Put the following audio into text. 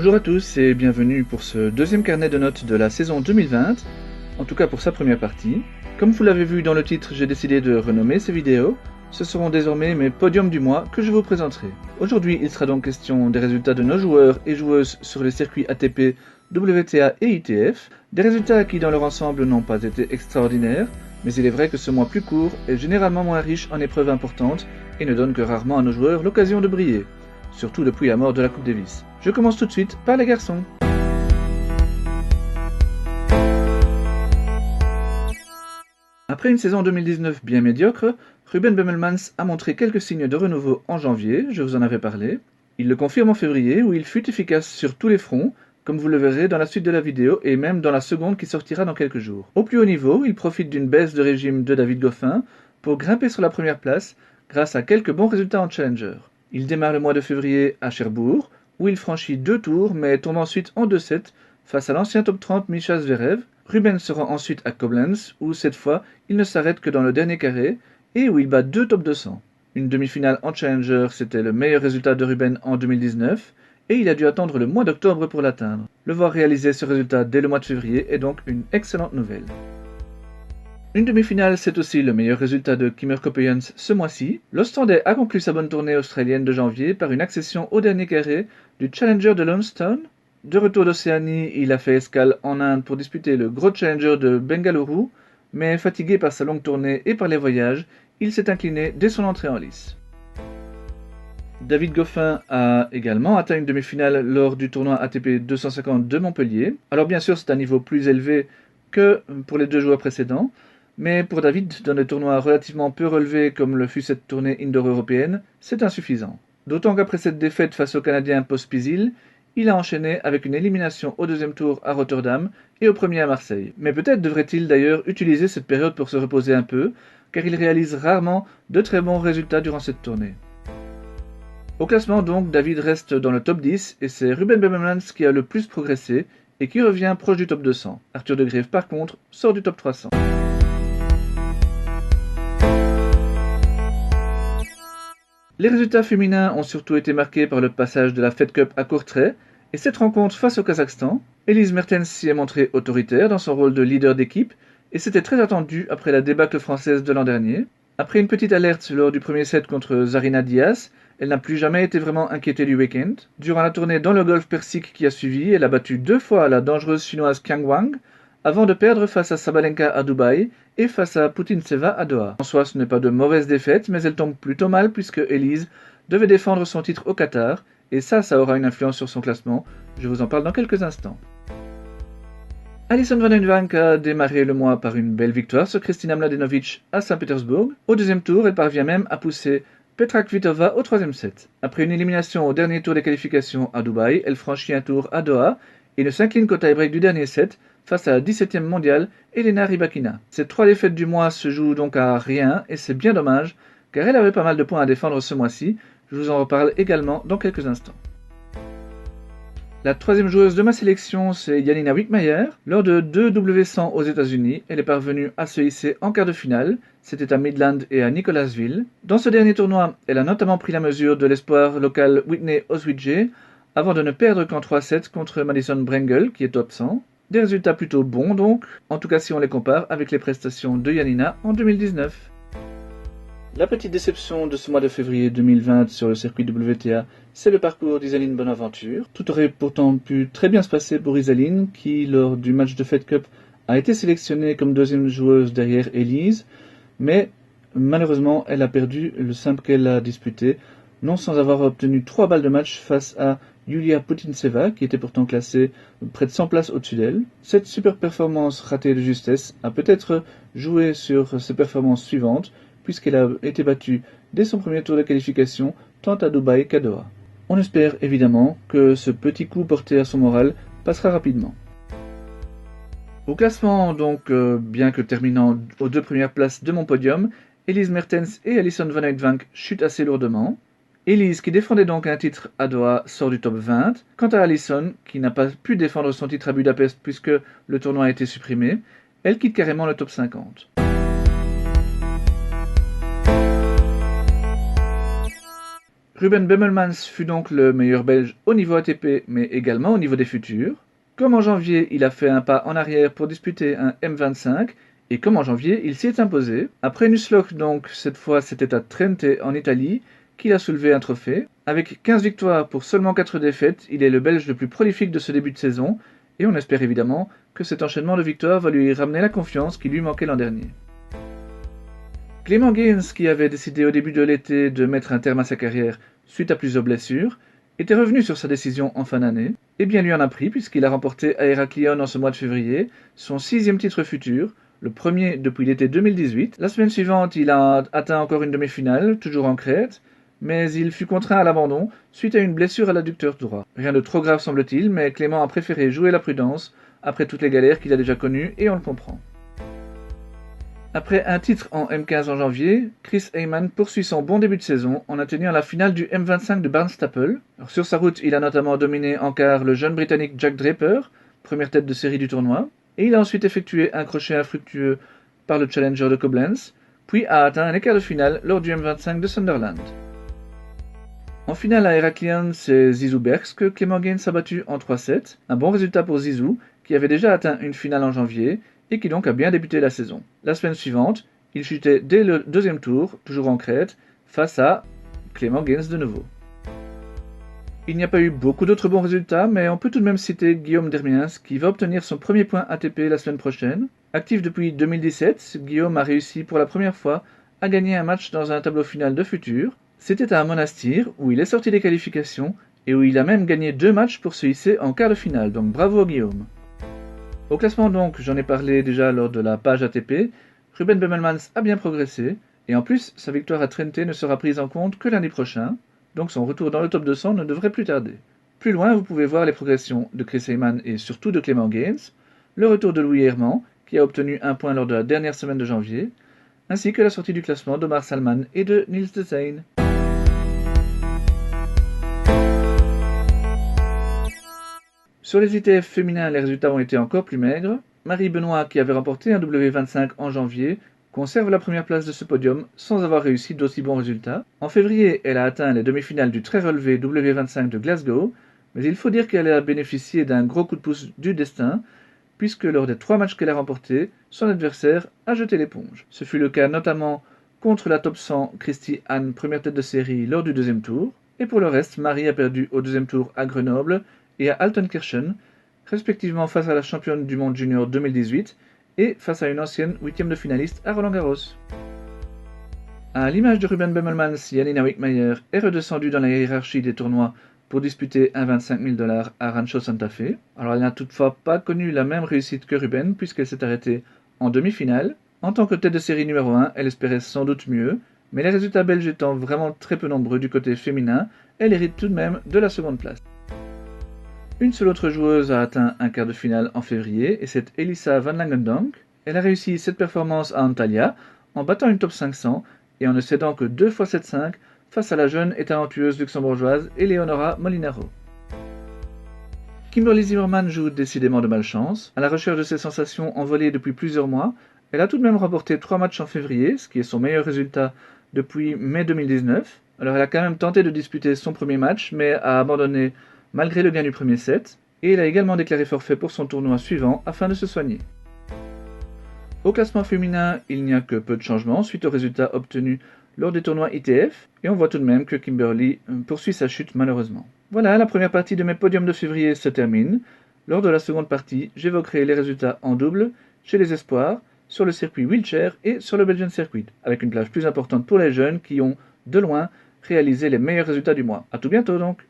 Bonjour à tous et bienvenue pour ce deuxième carnet de notes de la saison 2020, en tout cas pour sa première partie. Comme vous l'avez vu dans le titre, j'ai décidé de renommer ces vidéos. Ce seront désormais mes podiums du mois que je vous présenterai. Aujourd'hui, il sera donc question des résultats de nos joueurs et joueuses sur les circuits ATP, WTA et ITF, des résultats qui dans leur ensemble n'ont pas été extraordinaires, mais il est vrai que ce mois plus court est généralement moins riche en épreuves importantes et ne donne que rarement à nos joueurs l'occasion de briller, surtout depuis la mort de la Coupe Davis. Je commence tout de suite par les garçons. Après une saison 2019 bien médiocre, Ruben Bemmelmans a montré quelques signes de renouveau en janvier, je vous en avais parlé. Il le confirme en février où il fut efficace sur tous les fronts, comme vous le verrez dans la suite de la vidéo et même dans la seconde qui sortira dans quelques jours. Au plus haut niveau, il profite d'une baisse de régime de David Goffin pour grimper sur la première place grâce à quelques bons résultats en Challenger. Il démarre le mois de février à Cherbourg, où il franchit 2 tours mais tombe ensuite en 2-7 face à l'ancien top 30 Mischa Zverev. Ruben se rend ensuite à Koblenz, où cette fois il ne s'arrête que dans le dernier carré et où il bat 2 top 200. Une demi-finale en Challenger, c'était le meilleur résultat de Ruben en 2019 et il a dû attendre le mois d'octobre pour l'atteindre. Le voir réaliser ce résultat dès le mois de février est donc une excellente nouvelle. Une demi-finale, c'est aussi le meilleur résultat de Kimmer Coppejans ce mois-ci. L'Ostendais a conclu sa bonne tournée australienne de janvier par une accession au dernier carré du Challenger de Lone Stone. De retour d'Océanie, il a fait escale en Inde pour disputer le gros Challenger de Bengaluru, mais fatigué par sa longue tournée et par les voyages, il s'est incliné dès son entrée en lice. David Goffin a également atteint une demi-finale lors du tournoi ATP 250 de Montpellier. Alors bien sûr, c'est un niveau plus élevé que pour les deux joueurs précédents, mais pour David, dans des tournois relativement peu relevés comme le fut cette tournée indoor européenne, c'est insuffisant. D'autant qu'après cette défaite face au Canadien Pospisil, il a enchaîné avec une élimination au deuxième tour à Rotterdam et au premier à Marseille. Mais peut-être devrait-il d'ailleurs utiliser cette période pour se reposer un peu, car il réalise rarement de très bons résultats durant cette tournée. Au classement donc, David reste dans le top 10 et c'est Ruben Bemmelmans qui a le plus progressé et qui revient proche du top 200. Arthur de Greef par contre sort du top 300. Les résultats féminins ont surtout été marqués par le passage de la Fed Cup à Courtrai et cette rencontre face au Kazakhstan. Elise Mertens s'y est montrée autoritaire dans son rôle de leader d'équipe et c'était très attendu après la débâcle française de l'an dernier. Après une petite alerte lors du premier set contre Zarina Diaz, elle n'a plus jamais été vraiment inquiétée du week-end. Durant la tournée dans le golfe persique qui a suivi, elle a battu 2 fois la dangereuse chinoise Qiang Wang, avant de perdre face à Sabalenka à Dubaï et face à Putintseva à Doha. En soi, ce n'est pas de mauvaise défaite, mais elle tombe plutôt mal puisque Elise devait défendre son titre au Qatar, et ça aura une influence sur son classement. Je vous en parle dans quelques instants. Alison Van Uytvanck a démarré le mois par une belle victoire sur Kristina Mladenovic à Saint-Pétersbourg. Au deuxième tour, elle parvient même à pousser Petra Kvitova au troisième set. Après une élimination au dernier tour des qualifications à Dubaï, elle franchit un tour à Doha et ne s'incline qu'au tie-break du dernier set face à la 17e mondiale Elena Rybakina. Ces 3 défaites du mois se jouent donc à rien et c'est bien dommage car elle avait pas mal de points à défendre ce mois-ci. Je vous en reparle également dans quelques instants. La troisième joueuse de ma sélection, c'est Janina Wickmayer. Lors de 2 W100 aux États-Unis, elle est parvenue à se hisser en quart de finale. C'était à Midland et à Nicholasville. Dans ce dernier tournoi, elle a notamment pris la mesure de l'espoir local Whitney Oswidje avant de ne perdre qu'en 3-7 contre Madison Brengel, qui est top 100. Des résultats plutôt bons donc, en tout cas si on les compare avec les prestations de Janina en 2019. La petite déception de ce mois de février 2020 sur le circuit WTA, c'est le parcours d'Isaline Bonaventure. Tout aurait pourtant pu très bien se passer pour Isaline, qui lors du match de Fed Cup a été sélectionnée comme deuxième joueuse derrière Elise, mais malheureusement elle a perdu le simple qu'elle a disputé, non sans avoir obtenu 3 balles de match face à Yulia Putintseva, qui était pourtant classée près de 100 places au-dessus d'elle. Cette super performance ratée de justesse a peut-être joué sur ses performances suivantes, puisqu'elle a été battue dès son premier tour de qualification, tant à Dubaï qu'à Doha. On espère évidemment que ce petit coup porté à son moral passera rapidement. Au classement donc, bien que terminant aux 2 premières places de mon podium, Elise Mertens et Alison Van Uytvanck chutent assez lourdement. Elise, qui défendait donc un titre à Doha, sort du top 20. Quant à Alison, qui n'a pas pu défendre son titre à Budapest puisque le tournoi a été supprimé, elle quitte carrément le top 50. Ruben Bemmelmans fut donc le meilleur belge au niveau ATP, mais également au niveau des futurs. Comme en janvier, il a fait un pas en arrière pour disputer un M25, et comme en janvier, il s'y est imposé. Après Nusloch, donc, cette fois, c'était à Trente en Italie qu'il a soulevé un trophée. Avec 15 victoires pour seulement 4 défaites, il est le Belge le plus prolifique de ce début de saison, et on espère évidemment que cet enchaînement de victoires va lui ramener la confiance qui lui manquait l'an dernier. Clément Gaines, qui avait décidé au début de l'été de mettre un terme à sa carrière suite à plusieurs blessures, était revenu sur sa décision en fin d'année, et bien lui en a pris puisqu'il a remporté à Héraklion en ce mois de février son 6e titre futur, le premier depuis l'été 2018. La semaine suivante, il a atteint encore une demi-finale, toujours en Crète, mais il fut contraint à l'abandon suite à une blessure à l'adducteur droit. Rien de trop grave semble-t-il, mais Clément a préféré jouer la prudence après toutes les galères qu'il a déjà connues, et on le comprend. Après un titre en M15 en janvier, Chris Heyman poursuit son bon début de saison en atteignant la finale du M25 de Barnstaple. Sur sa route, il a notamment dominé en quart le jeune Britannique Jack Draper, première tête de série du tournoi, et il a ensuite effectué un crochet infructueux par le Challenger de Koblenz, puis a atteint un écart de finale lors du M25 de Sunderland. En finale à Héraklion, c'est Zizou Berks que Clément Gaines a battu en 3-7, un bon résultat pour Zizou, qui avait déjà atteint une finale en janvier, et qui donc a bien débuté la saison. La semaine suivante, il chutait dès le deuxième tour, toujours en Crète, face à Clément Gaines de nouveau. Il n'y a pas eu beaucoup d'autres bons résultats, mais on peut tout de même citer Guillaume Dermiens, qui va obtenir son premier point ATP la semaine prochaine. Actif depuis 2017, Guillaume a réussi pour la première fois à gagner un match dans un tableau final de futur. C'était à Monastir, où il est sorti des qualifications, et où il a même gagné 2 matchs pour se hisser en quart de finale, donc bravo Guillaume. Au classement donc, j'en ai parlé déjà lors de la page ATP, Ruben Bemmelmans a bien progressé, et en plus, sa victoire à Trente ne sera prise en compte que l'année prochaine, donc son retour dans le top 200 ne devrait plus tarder. Plus loin, vous pouvez voir les progressions de Chris Heyman et surtout de Clément Gaines, le retour de Louis Herman, qui a obtenu un point lors de la dernière semaine de janvier, ainsi que la sortie du classement d'Omar Salman et de Niels de Seine. Sur les ITF féminins, les résultats ont été encore plus maigres. Marie Benoît, qui avait remporté un W25 en janvier, conserve la première place de ce podium sans avoir réussi d'aussi bons résultats. En février, elle a atteint les demi-finales du très relevé W25 de Glasgow, mais il faut dire qu'elle a bénéficié d'un gros coup de pouce du destin, puisque lors des 3 matchs qu'elle a remportés, son adversaire a jeté l'éponge. Ce fut le cas notamment contre la top 100 Christy Hahn, première tête de série lors du deuxième tour, et pour le reste, Marie a perdu au deuxième tour à Grenoble et à Altenkirchen, respectivement face à la championne du monde junior 2018 et face à une ancienne 8e de finaliste à Roland-Garros. À l'image de Ruben Bemmelmans, Janina Wickmayer est redescendue dans la hiérarchie des tournois pour disputer un 25 000 $ à Rancho Santa Fe. Alors elle n'a toutefois pas connu la même réussite que Ruben puisqu'elle s'est arrêtée en demi-finale. En tant que tête de série numéro 1, elle espérait sans doute mieux, mais les résultats belges étant vraiment très peu nombreux du côté féminin, elle hérite tout de même de la seconde place. Une seule autre joueuse a atteint un quart de finale en février, et c'est Elissa Van Langendonk. Elle a réussi cette performance à Antalya, en battant une top 500 et en ne cédant que 2 fois 7-5 face à la jeune et talentueuse luxembourgeoise Eleonora Molinaro. Kimberly Zimmerman joue décidément de malchance. À la recherche de ses sensations envolées depuis plusieurs mois, elle a tout de même remporté 3 matchs en février, ce qui est son meilleur résultat depuis mai 2019. Alors elle a quand même tenté de disputer son premier match, mais a abandonné malgré le gain du premier set, et elle a également déclaré forfait pour son tournoi suivant afin de se soigner. Au classement féminin, il n'y a que peu de changements suite aux résultats obtenus lors des tournois ITF, et on voit tout de même que Kimberly poursuit sa chute malheureusement. Voilà, la première partie de mes podiums de février se termine. Lors de la seconde partie, j'évoquerai les résultats en double, chez les espoirs, sur le circuit wheelchair et sur le Belgian Circuit, avec une plage plus importante pour les jeunes qui ont, de loin, réalisé les meilleurs résultats du mois. A tout bientôt donc!